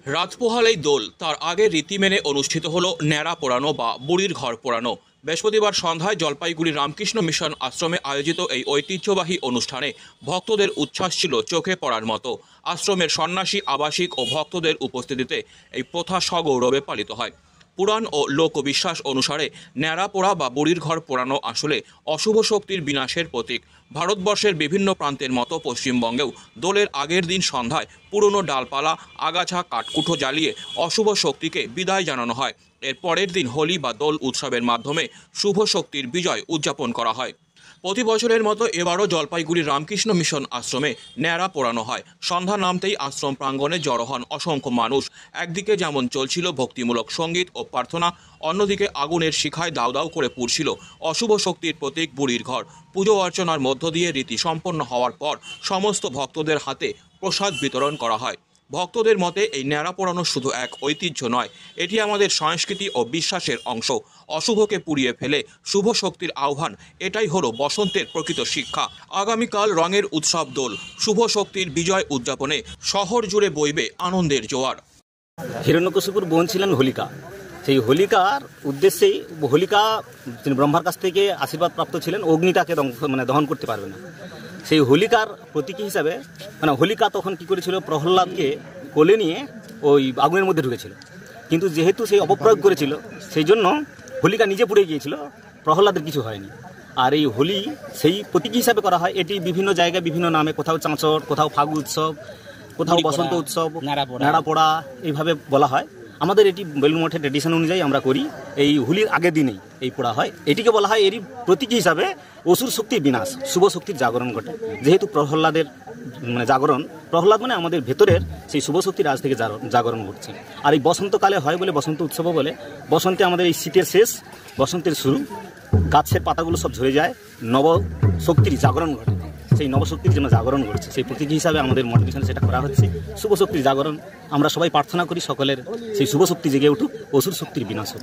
রাত পোহালেই দোল, তার আগে রীতি মেনে অনুষ্ঠিত হলো ন্যাড়া পোড়ানো বা বুড়ির ঘর পোড়ানো। বৃহস্পতিবার সন্ধ্যায় জলপাইগুড়ি রামকৃষ্ণ মিশন আশ্রমে আয়োজিত এই ঐতিহ্যবাহী অনুষ্ঠানে ভক্তদের উচ্ছ্বাস ছিল চোখে পড়ার মতো। আশ্রমের সন্ন্যাসী, আবাসিক ও ভক্তদের উপস্থিতিতে এই প্রথা সগৌরবে পালিত হয়। পুরাণ ও লোকবিশ্বাস অনুসারে ন্যাড়া পোড়া বা বুড়ির ঘর পোড়ানো আসলে অশুভ শক্তির বিনাশের প্রতীক। ভারতবর্ষের বিভিন্ন প্রান্তের মতো পশ্চিমবঙ্গেও দোলের আগের দিন সন্ধ্যায় পুরনো ডালপালা, আগাছা, কাঠকুঠো জ্বালিয়ে অশুভ শক্তিকে বিদায় জানানো হয়। এর পরের দিন হোলি বা দোল উৎসবের মাধ্যমে শুভ শক্তির বিজয় উদযাপন করা হয়। প্রতি বছরের মতো এবারও জলপাইগুড়ির রামকৃষ্ণ মিশন আশ্রমে ন্যাড়া পোড়ানো হয়। সন্ধ্যা নামতেই আশ্রম প্রাঙ্গণে জড়ো হন অসংখ্য মানুষ। একদিকে যেমন চলছিল ভক্তিমূলক সঙ্গীত ও প্রার্থনা, অন্যদিকে আগুনের শিখায় দাউ দাউ করে পুড়ছিল অশুভ শক্তির প্রতীক বুড়ির ঘর। পুজো অর্চনার মধ্য দিয়ে রীতি সম্পন্ন হওয়ার পর সমস্ত ভক্তদের হাতে প্রসাদ বিতরণ করা হয়। ভক্তদের মতে এই ন্যাড়া পোড়ানো শুধু এক ঐতিহ্য নয়, এটি আমাদের সংস্কৃতি ও বিশ্বাসের অংশ। অশুভকে পুড়িয়ে ফেলে শুভ শক্তির আহ্বান, এটাই হলো বসন্তের প্রকৃত শিক্ষা। আগামীকাল রঙের উৎসব দোল, শুভ শক্তির বিজয় উদযাপনে শহর জুড়ে বইবে আনন্দের জোয়ার। হিরণ্যকশিপুর বোন ছিলেন হোলিকা। সেই হোলিকার উদ্দেশ্যেই হোলিকা তিনি ব্রহ্মার কাছ থেকে আশীর্বাদ প্রাপ্ত ছিলেন, অগ্নিটাকে দহন করতে পারবে না। সেই হোলিকার প্রতীকী হিসাবে হোলিকা তখন কি করেছিল, প্রহ্লাদকে কোলে নিয়ে ওই আগুনের মধ্যে ঢুকেছিল, কিন্তু যেহেতু সেই অপপ্রয়োগ করেছিল সেই জন্য হোলিকা নিজে পুড়ে গিয়েছিল, প্রহ্লাদের কিছু হয়নি। আর এই হোলি সেই প্রতীকী হিসাবে করা হয়। এটি বিভিন্ন জায়গায় বিভিন্ন নামে, কোথাও চাঁচর, কোথাও ফাগু উৎসব, কোথাও বসন্ত উৎসব, ন্যাড়া পোড়া এইভাবে বলা হয়। আমাদের এটি বেলুড় মঠের ট্রেডিশন অনুযায়ী আমরা করি। এই হোলির আগের দিনেই এই পোড়া হয়। এটিকে বলা হয় এরই প্রতীকী হিসাবে অসুর শক্তির বিনাশ, শুভ শক্তির জাগরণ ঘটে। যেহেতু প্রহ্লাদের জাগরণ, প্রহ্লাদ আমাদের ভেতরের সেই শুভ শক্তির আজ থেকে জাগরণ ঘটছে। আর এই বসন্তকালে হয় বলে বসন্ত উৎসবও বলে। বসন্তে আমাদের এই শীতের শেষ, বসন্তের শুরু, গাছের পাতাগুলো সব ঝরে যায়, নব শক্তির জাগরণ ঘটে। সেই নবশক্তির জন্য জাগরণ ঘটছে, সেই প্রতীকী হিসাবে আমাদের মোটিভেশন সেটা করা হচ্ছে। শুভ শক্তির জাগরণ, আমরা সবাই প্রার্থনা করি সকলের সেই শুভ শক্তি জেগে উঠুক, অসুর শক্তির বিনাশ হোক।